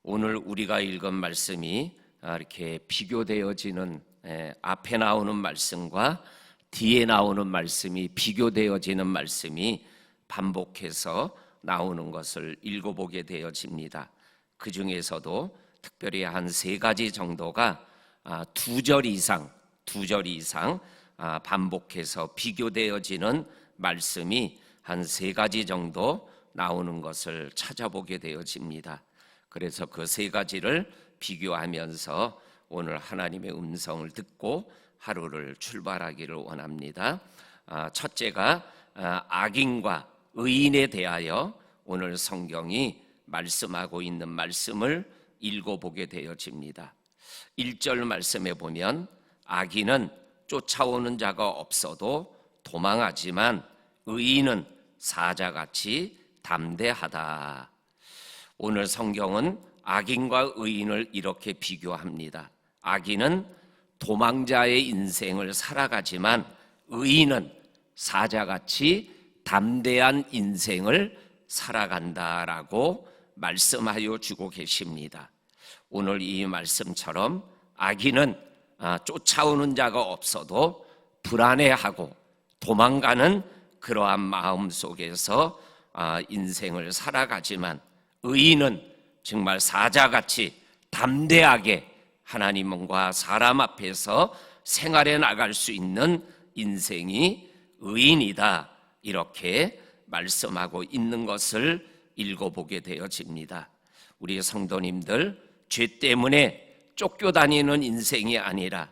오늘 우리가 읽은 말씀이 이렇게 비교되어지는, 앞에 나오는 말씀과 뒤에 나오는 말씀이 비교되어지는 말씀이 반복해서 나오는 것을 읽어보게 되어집니다. 그 중에서도 특별히 한 3가지 정도가 2절 이상 반복해서 비교되어지는 말씀이 한 3가지 정도 나오는 것을 찾아보게 되어집니다. 그래서 그 3가지를 비교하면서 오늘 하나님의 음성을 듣고 하루를 출발하기를 원합니다. 첫째가 악인과 의인에 대하여 오늘 성경이 말씀하고 있는 말씀을 읽어보게 되어집니다. 1절 말씀에 보면 악인은 쫓아오는 자가 없어도 도망하지만 의인은 사자같이 담대하다. 오늘 성경은 악인과 의인을 이렇게 비교합니다. 악인은 도망자의 인생을 살아가지만 의인은 사자같이 담대한 인생을 살아간다라고 말씀하여 주고 계십니다. 오늘 이 말씀처럼 악인은 쫓아오는 자가 없어도 불안해하고 도망가는 그러한 마음 속에서 인생을 살아가지만 의인은 정말 사자같이 담대하게 하나님과 사람 앞에서 생활해 나갈 수 있는 인생이 의인이다, 이렇게 말씀하고 있는 것을 읽어보게 되어집니다. 우리 성도님들, 죄 때문에 쫓겨다니는 인생이 아니라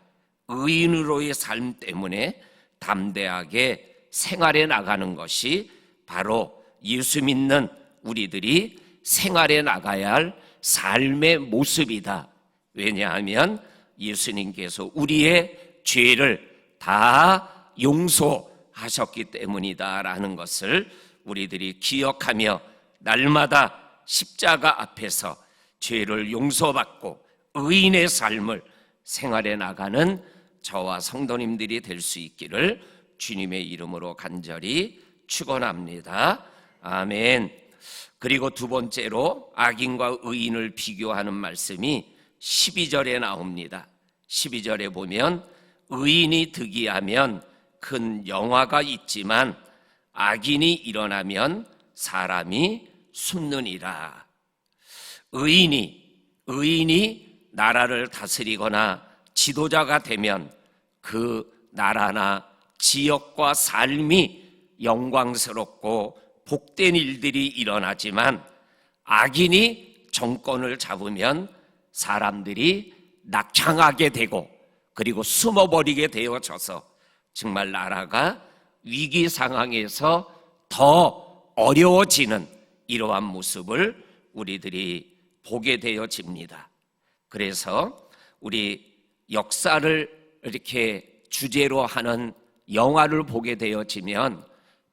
의인으로의 삶 때문에 담대하게 생활해 나가는 것이 바로 예수 믿는 우리들이 생활해 나가야 할 삶의 모습이다. 왜냐하면 예수님께서 우리의 죄를 다 용서하셨기 때문이다라는 것을 우리들이 기억하며 날마다 십자가 앞에서 죄를 용서받고 의인의 삶을 생활해 나가는 저와 성도님들이 될 수 있기를 주님의 이름으로 간절히 축원합니다. 아멘. 그리고 2번째로 악인과 의인을 비교하는 말씀이 12절에 나옵니다. 12절에 보면 의인이 득이하면 큰 영화가 있지만 악인이 일어나면 사람이 숨느니라. 의인이 나라를 다스리거나 지도자가 되면 그 나라나 지역과 삶이 영광스럽고 복된 일들이 일어나지만 악인이 정권을 잡으면 사람들이 낙창하게 되고 그리고 숨어버리게 되어져서 정말 나라가 위기 상황에서 더 어려워지는 이러한 모습을 우리들이 보게 되어집니다. 그래서 우리 역사를 이렇게 주제로 하는 영화를 보게 되어지면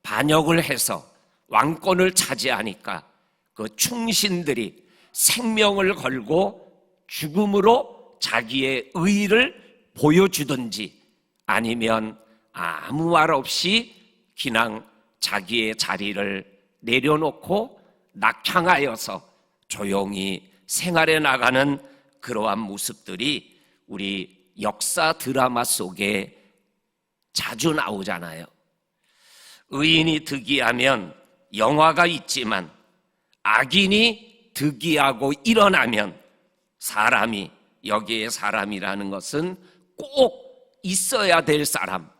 반역을 해서 왕권을 차지하니까 그 충신들이 생명을 걸고 죽음으로 자기의 의의를 보여주든지 아니면 아무 말 없이 그냥 자기의 자리를 내려놓고 낙향하여서 조용히 생활해 나가는 그러한 모습들이 우리 역사 드라마 속에 자주 나오잖아요. 의인이 득이하면 영화가 있지만 악인이 득이하고 일어나면 사람이, 여기에 사람이라는 것은 꼭 있어야 될 사람,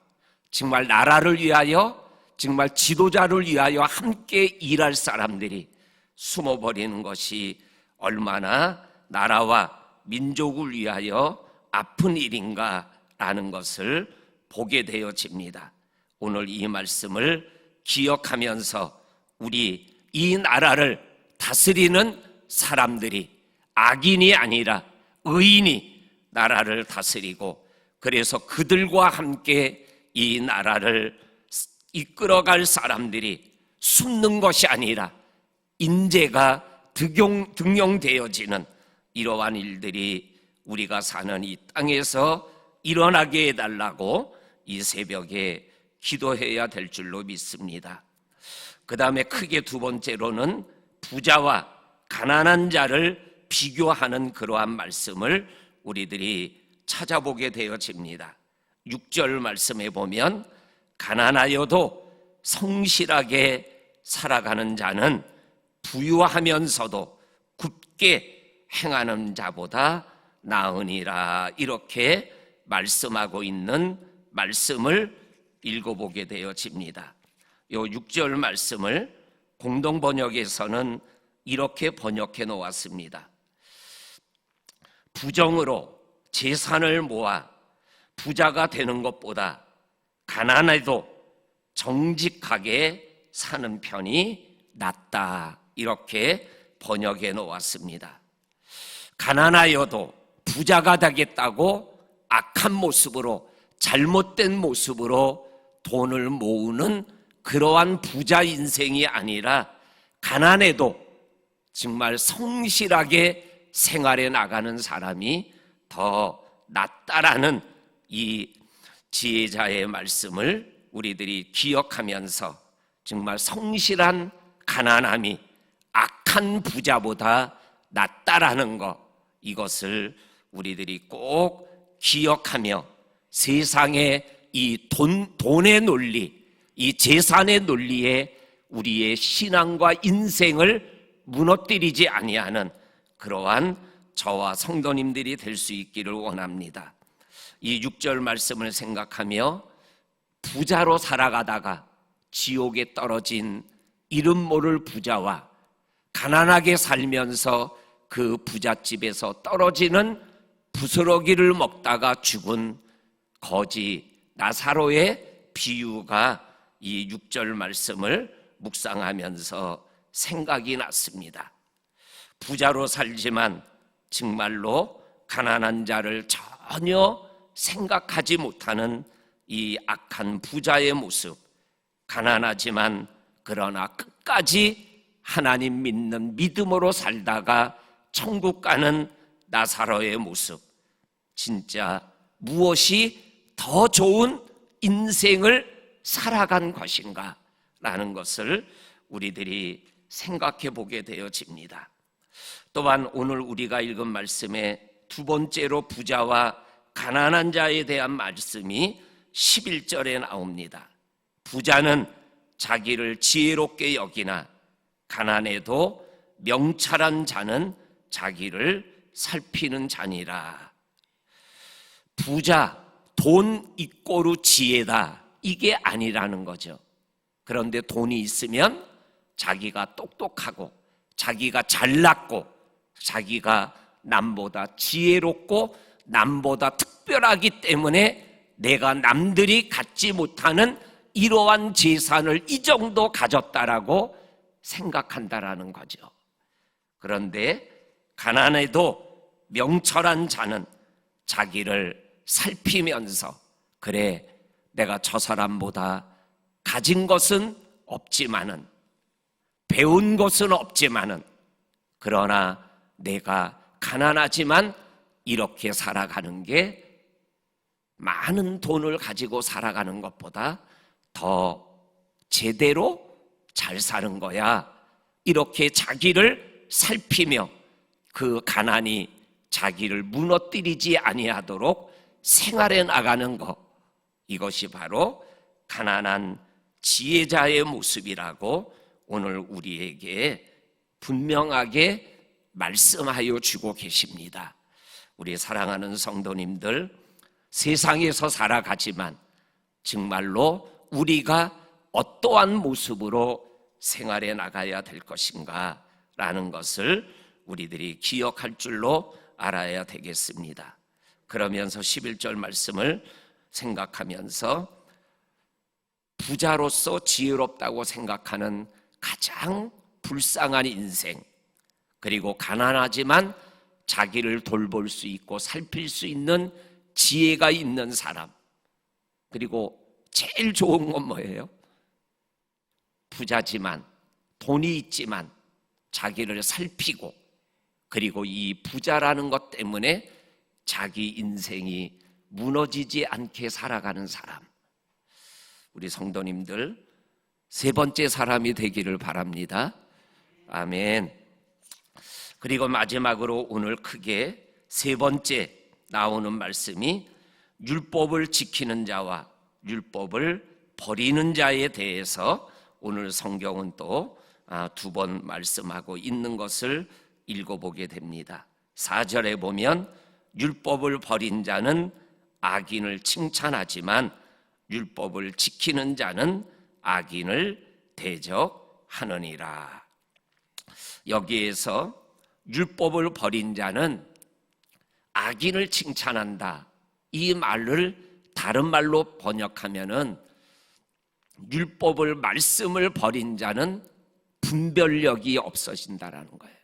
정말 나라를 위하여, 정말 지도자를 위하여 함께 일할 사람들이 숨어버리는 것이 얼마나 나라와 민족을 위하여 아픈 일인가라는 것을 보게 되어집니다. 오늘 이 말씀을 기억하면서 우리 이 나라를 다스리는 사람들이 악인이 아니라 의인이 나라를 다스리고 그래서 그들과 함께 이 나라를 이끌어갈 사람들이 숨는 것이 아니라 인재가 등용되어지는 이러한 일들이 우리가 사는 이 땅에서 일어나게 해달라고 이 새벽에 기도해야 될 줄로 믿습니다. 그 다음에 크게 2번째로는 부자와 가난한 자를 비교하는 그러한 말씀을 우리들이 찾아보게 되어집니다. 6절 말씀에 보면 가난하여도 성실하게 살아가는 자는 부유하면서도 굳게 행하는 자보다 나으니라, 이렇게 말씀하고 있는 말씀을 읽어보게 되어집니다. 요 6절 말씀을 공동번역에서는 이렇게 번역해 놓았습니다. 부정으로 재산을 모아 부자가 되는 것보다 가난해도 정직하게 사는 편이 낫다, 이렇게 번역해 놓았습니다. 가난하여도 부자가 되겠다고 악한 모습으로, 잘못된 모습으로 돈을 모으는 그러한 부자 인생이 아니라 가난해도 정말 성실하게 생활해 나가는 사람이 더 낫다라는 이 지혜자의 말씀을 우리들이 기억하면서 정말 성실한 가난함이 악한 부자보다 낫다라는 것, 이것을 우리들이 꼭 기억하며 세상의 이 돈의 논리, 이 재산의 논리에 우리의 신앙과 인생을 무너뜨리지 아니하는 그러한 저와 성도님들이 될 수 있기를 원합니다. 이 6절 말씀을 생각하며 부자로 살아가다가 지옥에 떨어진 이름 모를 부자와 가난하게 살면서 그 부잣집에서 떨어지는 부스러기를 먹다가 죽은 거지 나사로의 비유가 이 6절 말씀을 묵상하면서 생각이 났습니다. 부자로 살지만 정말로 가난한 자를 전혀 생각하지 못하는 이 악한 부자의 모습, 가난하지만 그러나 끝까지 하나님 믿는 믿음으로 살다가 천국 가는 나사로의 모습, 진짜 무엇이 더 좋은 인생을 살아간 것인가 라는 것을 우리들이 생각해 보게 되어집니다. 또한 오늘 우리가 읽은 말씀에 두 번째로 부자와 가난한 자에 대한 말씀이 11절에 나옵니다. 부자는 자기를 지혜롭게 여기나 가난해도 명철한 자는 자기를 살피는 자니라. 부자, 돈 이꼬르 지혜다, 이게 아니라는 거죠. 그런데 돈이 있으면 자기가 똑똑하고 자기가 잘났고 자기가 남보다 지혜롭고 남보다 특별하기 때문에 내가 남들이 갖지 못하는 이러한 재산을 이 정도 가졌다라고 생각한다라는 거죠. 그런데 가난해도 명철한 자는 자기를 살피면서, 그래, 내가 저 사람보다 가진 것은 없지만은, 배운 것은 없지만은, 그러나 내가 가난하지만 이렇게 살아가는 게 많은 돈을 가지고 살아가는 것보다 더 제대로 잘 사는 거야, 이렇게 자기를 살피며 그 가난이 자기를 무너뜨리지 아니하도록 생활해 나가는 것, 이것이 바로 가난한 지혜자의 모습이라고 오늘 우리에게 분명하게 말씀하여 주고 계십니다. 우리 사랑하는 성도님들, 세상에서 살아가지만 정말로 우리가 어떠한 모습으로 생활해 나가야 될 것인가 라는 것을 우리들이 기억할 줄로 알아야 되겠습니다. 그러면서 11절 말씀을 생각하면서 부자로서 지혜롭다고 생각하는 가장 불쌍한 인생, 그리고 가난하지만 자기를 돌볼 수 있고 살필 수 있는 지혜가 있는 사람, 그리고 제일 좋은 건 뭐예요? 부자지만, 돈이 있지만 자기를 살피고, 그리고 이 부자라는 것 때문에 자기 인생이 무너지지 않게 살아가는 사람. 우리 성도님들, 세 번째 사람이 되기를 바랍니다. 아멘. 그리고 마지막으로 오늘 크게 세 번째 나오는 말씀이 율법을 지키는 자와 율법을 버리는 자에 대해서 오늘 성경은 또 두 번 말씀하고 있는 것을 읽어보게 됩니다. 4절에 보면 율법을 버린 자는 악인을 칭찬하지만 율법을 지키는 자는 악인을 대적하느니라. 여기에서 율법을 버린 자는 악인을 칭찬한다. 이 말을 다른 말로 번역하면은 율법을 말씀을 버린 자는 분별력이 없어진다라는 거예요.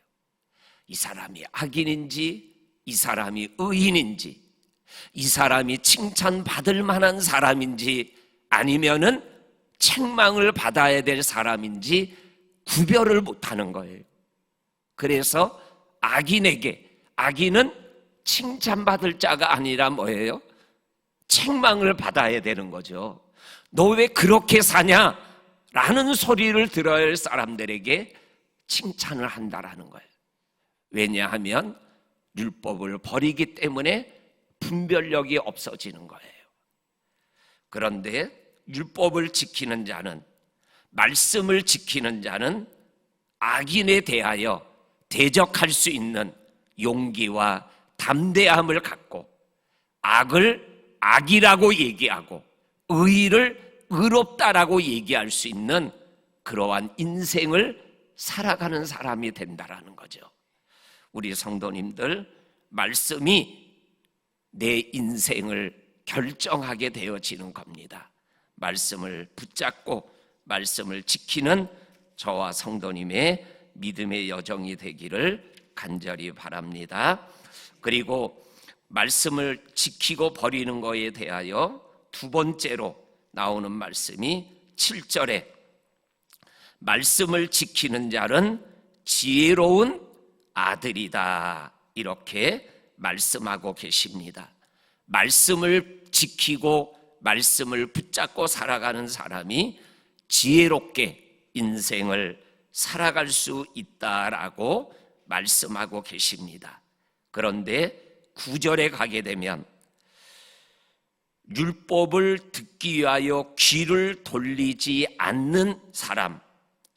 이 사람이 악인인지 이 사람이 의인인지 이 사람이 칭찬받을 만한 사람인지 아니면은 책망을 받아야 될 사람인지 구별을 못하는 거예요. 그래서 악인은 칭찬받을 자가 아니라 뭐예요? 책망을 받아야 되는 거죠. 너 왜 그렇게 사냐? 라는 소리를 들어야 할 사람들에게 칭찬을 한다라는 거예요. 왜냐하면 율법을 버리기 때문에 분별력이 없어지는 거예요. 그런데 율법을 지키는 자는, 말씀을 지키는 자는 악인에 대하여 대적할 수 있는 용기와 담대함을 갖고 악을 악이라고 얘기하고 의를 의롭다라고 얘기할 수 있는 그러한 인생을 살아가는 사람이 된다라는 거죠. 우리 성도님들, 말씀이 내 인생을 결정하게 되어지는 겁니다. 말씀을 붙잡고 말씀을 지키는 저와 성도님의 믿음의 여정이 되기를 간절히 바랍니다. 그리고 말씀을 지키고 버리는 것에 대하여 두 번째로 나오는 말씀이 7절에 말씀을 지키는 자는 지혜로운 아들이다, 이렇게 말씀하고 계십니다. 말씀을 지키고 말씀을 붙잡고 살아가는 사람이 지혜롭게 인생을 살아갈 수 있다라고 말씀하고 계십니다. 그런데 9절에 가게 되면 율법을 듣기 위하여 귀를 돌리지 않는 사람,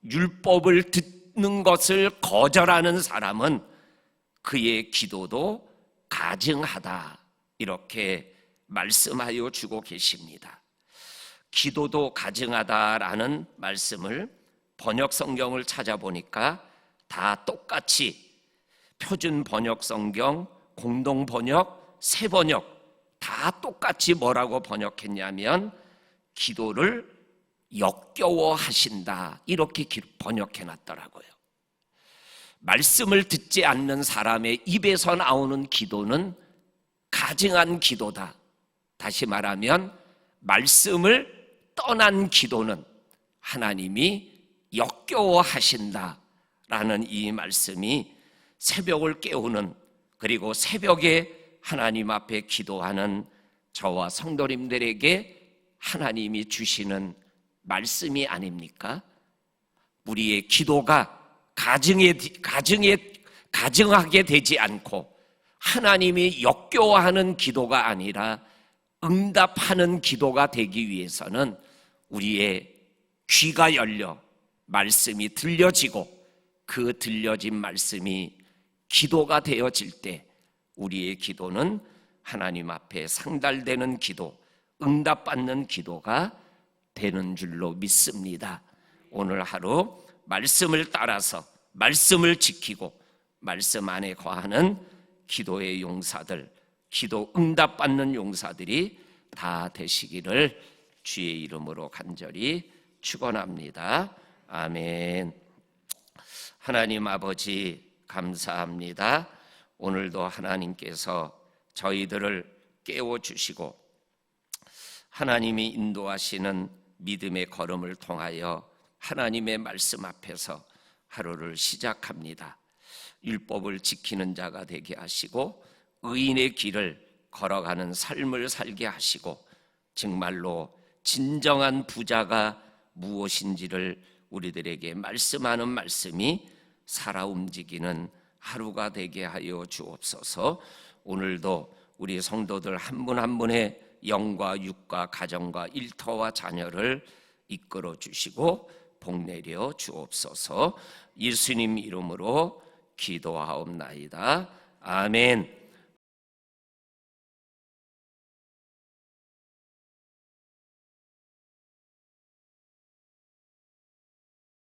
율법을 듣는 것을 거절하는 사람은 그의 기도도 가증하다, 이렇게 말씀하여 주고 계십니다. 기도도 가증하다라는 말씀을 번역 성경을 찾아보니까 다 똑같이 표준 번역 성경, 공동 번역, 새 번역 다 똑같이 뭐라고 번역했냐면 기도를 역겨워하신다, 이렇게 번역해 놨더라고요. 말씀을 듣지 않는 사람의 입에서 나오는 기도는 가증한 기도다. 다시 말하면 말씀을 떠난 기도는 하나님이 역겨워하신다라는 이 말씀이 새벽을 깨우는, 그리고 새벽에 하나님 앞에 기도하는 저와 성도님들에게 하나님이 주시는 말씀이 아닙니까? 우리의 기도가 가증하게 되지 않고 하나님이 역겨워하는 기도가 아니라 응답하는 기도가 되기 위해서는 우리의 귀가 열려 말씀이 들려지고 그 들려진 말씀이 기도가 되어질 때 우리의 기도는 하나님 앞에 상달되는 기도, 응답받는 기도가 되는 줄로 믿습니다. 오늘 하루 말씀을 따라서 말씀을 지키고 말씀 안에 거하는 기도의 용사들, 기도 응답받는 용사들이 다 되시기를 주의 이름으로 간절히 축원합니다. 아멘. 하나님 아버지 감사합니다. 오늘도 하나님께서 저희들을 깨워주시고 하나님이 인도하시는 믿음의 걸음을 통하여 하나님의 말씀 앞에서 하루를 시작합니다. 율법을 지키는 자가 되게 하시고 의인의 길을 걸어가는 삶을 살게 하시고 정말로 진정한 부자가 무엇인지를 우리들에게 말씀하는 말씀이 살아 움직이는 하루가 되게 하여 주옵소서. 오늘도 우리 성도들 한 분 한 분의 영과 육과 가정과 일터와 자녀를 이끌어 주시고 복 내려 주옵소서. 예수님 이름으로 기도하옵나이다. 아멘.